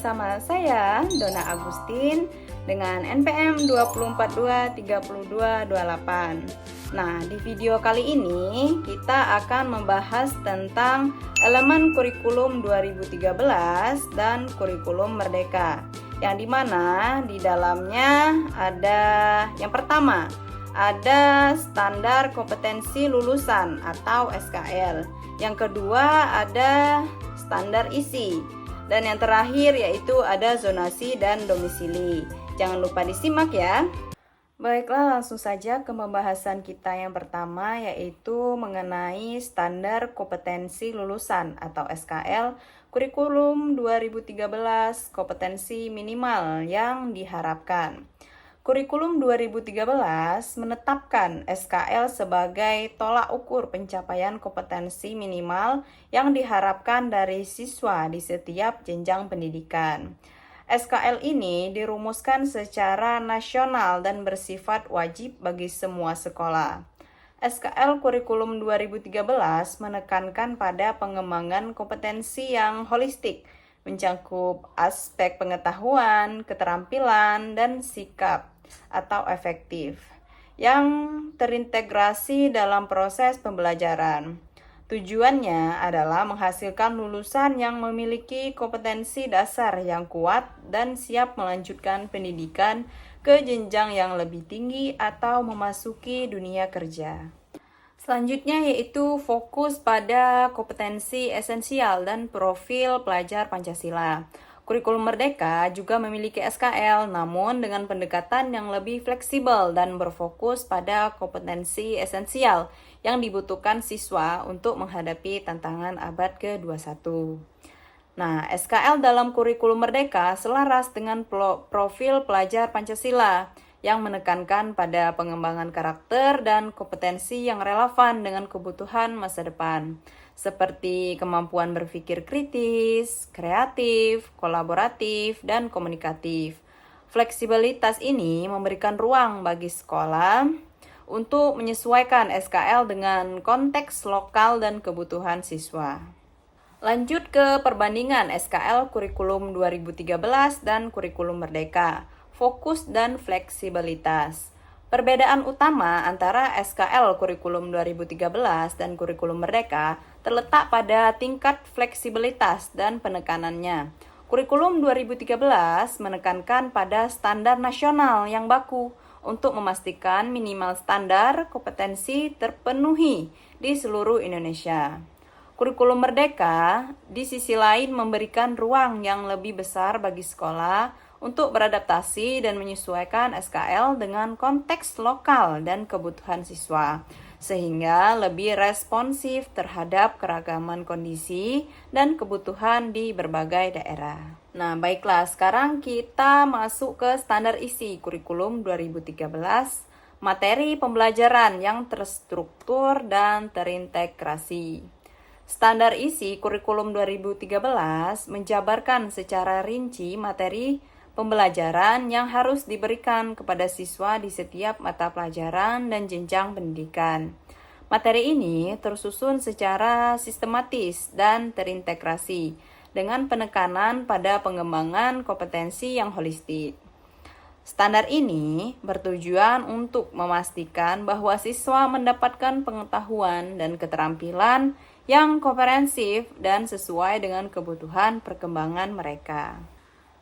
bersama saya, Dona Agustin, dengan NPM 2423228. Nah, di video kali ini kita akan membahas tentang elemen kurikulum 2013 dan kurikulum Merdeka, yang dimana di dalamnya ada yang pertama, ada standar kompetensi lulusan atau SKL. Yang kedua ada standar isi. Dan yang terakhir yaitu ada zonasi dan domisili. Jangan lupa disimak ya. Baiklah, langsung saja ke pembahasan kita yang pertama, yaitu mengenai standar kompetensi lulusan atau SKL kurikulum 2013 kompetensi minimal yang diharapkan. Kurikulum 2013 menetapkan SKL sebagai tolak ukur pencapaian kompetensi minimal yang diharapkan dari siswa di setiap jenjang pendidikan. SKL ini dirumuskan secara nasional dan bersifat wajib bagi semua sekolah. SKL kurikulum 2013 menekankan pada pengembangan kompetensi yang holistik, mencakup aspek pengetahuan, keterampilan, dan sikap atau efektif yang terintegrasi dalam proses pembelajaran. Tujuannya adalah menghasilkan lulusan yang memiliki kompetensi dasar yang kuat dan siap melanjutkan pendidikan ke jenjang yang lebih tinggi atau memasuki dunia kerja. Selanjutnya yaitu fokus pada kompetensi esensial dan profil pelajar Pancasila. Kurikulum Merdeka juga memiliki SKL, namun dengan pendekatan yang lebih fleksibel dan berfokus pada kompetensi esensial yang dibutuhkan siswa untuk menghadapi tantangan abad ke-21. Nah, SKL dalam kurikulum Merdeka selaras dengan profil pelajar Pancasila yang menekankan pada pengembangan karakter dan kompetensi yang relevan dengan kebutuhan masa depan, seperti kemampuan berpikir kritis, kreatif, kolaboratif, dan komunikatif. Fleksibilitas ini memberikan ruang bagi sekolah untuk menyesuaikan SKL dengan konteks lokal dan kebutuhan siswa. Lanjut ke perbandingan SKL kurikulum 2013 dan kurikulum Merdeka. Fokus dan fleksibilitas. Perbedaan utama antara SKL kurikulum 2013 dan kurikulum Merdeka terletak pada tingkat fleksibilitas dan penekanannya. Kurikulum 2013 menekankan pada standar nasional yang baku untuk memastikan minimal standar kompetensi terpenuhi di seluruh Indonesia. Kurikulum Merdeka di sisi lain memberikan ruang yang lebih besar bagi sekolah untuk beradaptasi dan menyesuaikan SKL dengan konteks lokal dan kebutuhan siswa, sehingga lebih responsif terhadap keragaman kondisi dan kebutuhan di berbagai daerah. Nah, baiklah, sekarang kita masuk ke standar isi kurikulum 2013, materi pembelajaran yang terstruktur dan terintegrasi. Standar isi kurikulum 2013 menjabarkan secara rinci materi pembelajaran yang harus diberikan kepada siswa di setiap mata pelajaran dan jenjang pendidikan. Materi ini tersusun secara sistematis dan terintegrasi dengan penekanan pada pengembangan kompetensi yang holistik. Standar ini bertujuan untuk memastikan bahwa siswa mendapatkan pengetahuan dan keterampilan yang komprehensif dan sesuai dengan kebutuhan perkembangan mereka.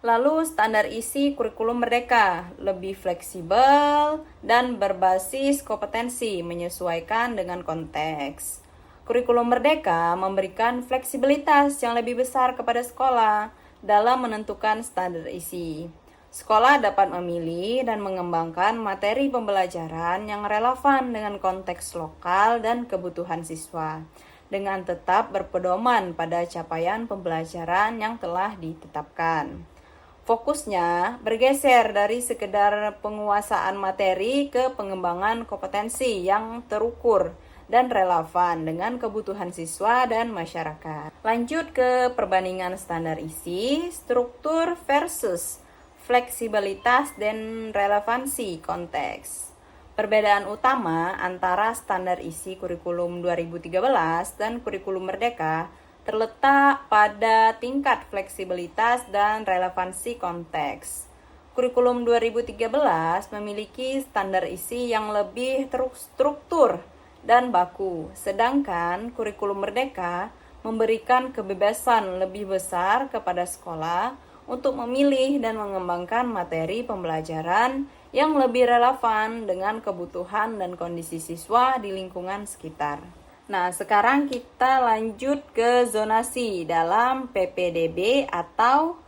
Lalu standar isi kurikulum Merdeka lebih fleksibel dan berbasis kompetensi menyesuaikan dengan konteks. Kurikulum Merdeka memberikan fleksibilitas yang lebih besar kepada sekolah dalam menentukan standar isi. Sekolah dapat memilih dan mengembangkan materi pembelajaran yang relevan dengan konteks lokal dan kebutuhan siswa, dengan tetap berpedoman pada capaian pembelajaran yang telah ditetapkan. Fokusnya bergeser dari sekedar penguasaan materi ke pengembangan kompetensi yang terukur dan relevan dengan kebutuhan siswa dan masyarakat. Lanjut ke perbandingan standar isi, struktur versus fleksibilitas dan relevansi konteks. Perbedaan utama antara standar isi kurikulum 2013 dan kurikulum Merdeka terletak pada tingkat fleksibilitas dan relevansi konteks. Kurikulum 2013 memiliki standar isi yang lebih terstruktur dan baku, sedangkan kurikulum Merdeka memberikan kebebasan lebih besar kepada sekolah untuk memilih dan mengembangkan materi pembelajaran yang lebih relevan dengan kebutuhan dan kondisi siswa di lingkungan sekitar. Nah, sekarang kita lanjut ke zonasi dalam PPDB atau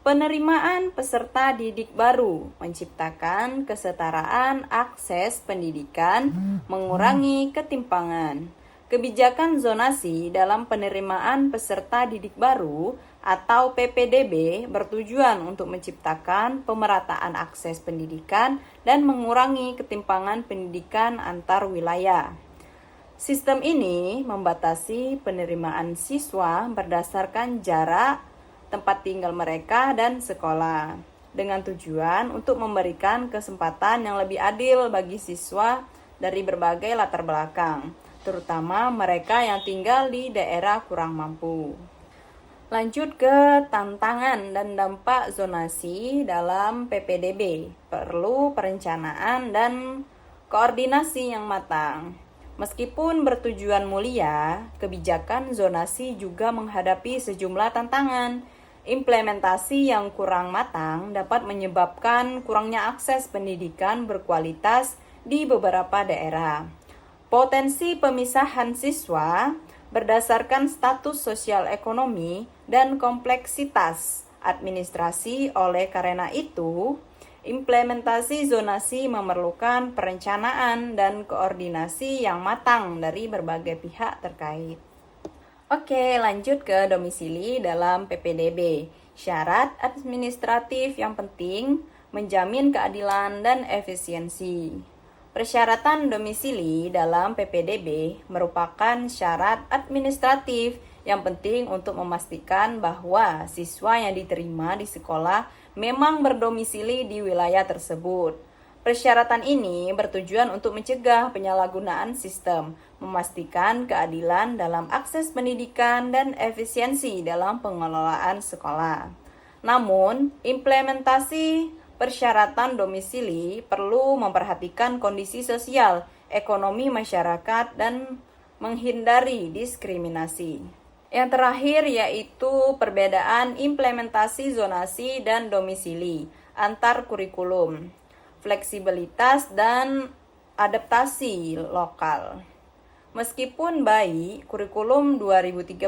penerimaan peserta didik baru, menciptakan kesetaraan akses pendidikan, mengurangi ketimpangan. Kebijakan zonasi dalam penerimaan peserta didik baru atau PPDB bertujuan untuk menciptakan pemerataan akses pendidikan dan mengurangi ketimpangan pendidikan antar wilayah. Sistem ini membatasi penerimaan siswa berdasarkan jarak tempat tinggal mereka dan sekolah, dengan tujuan untuk memberikan kesempatan yang lebih adil bagi siswa dari berbagai latar belakang, terutama mereka yang tinggal di daerah kurang mampu. Lanjut ke tantangan dan dampak zonasi dalam PPDB. Perlu perencanaan dan koordinasi yang matang. Meskipun bertujuan mulia, kebijakan zonasi juga menghadapi sejumlah tantangan. Implementasi yang kurang matang dapat menyebabkan kurangnya akses pendidikan berkualitas di beberapa daerah. Potensi pemisahan siswa berdasarkan status sosial ekonomi dan kompleksitas administrasi. Oleh karena itu, implementasi zonasi memerlukan perencanaan dan koordinasi yang matang dari berbagai pihak terkait. Oke, lanjut ke domisili dalam PPDB. Syarat administratif yang penting menjamin keadilan dan efisiensi. Persyaratan domisili dalam PPDB merupakan syarat administratif yang penting untuk memastikan bahwa siswa yang diterima di sekolah memang berdomisili di wilayah tersebut. Persyaratan ini bertujuan untuk mencegah penyalahgunaan sistem, memastikan keadilan dalam akses pendidikan dan efisiensi dalam pengelolaan sekolah. Namun, implementasi persyaratan domisili perlu memperhatikan kondisi sosial, ekonomi masyarakat, dan menghindari diskriminasi. Yang terakhir yaitu perbedaan implementasi zonasi dan domisili antar kurikulum, fleksibilitas dan adaptasi lokal. Meskipun baik, kurikulum 2013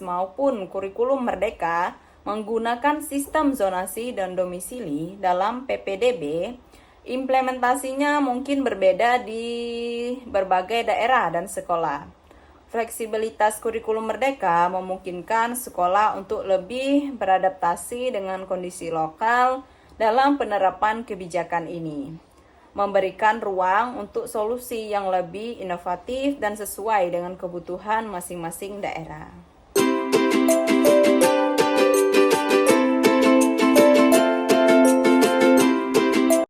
maupun kurikulum Merdeka menggunakan sistem zonasi dan domisili dalam PPDB, implementasinya mungkin berbeda di berbagai daerah dan sekolah. Fleksibilitas kurikulum Merdeka memungkinkan sekolah untuk lebih beradaptasi dengan kondisi lokal dalam penerapan kebijakan ini, memberikan ruang untuk solusi yang lebih inovatif dan sesuai dengan kebutuhan masing-masing daerah.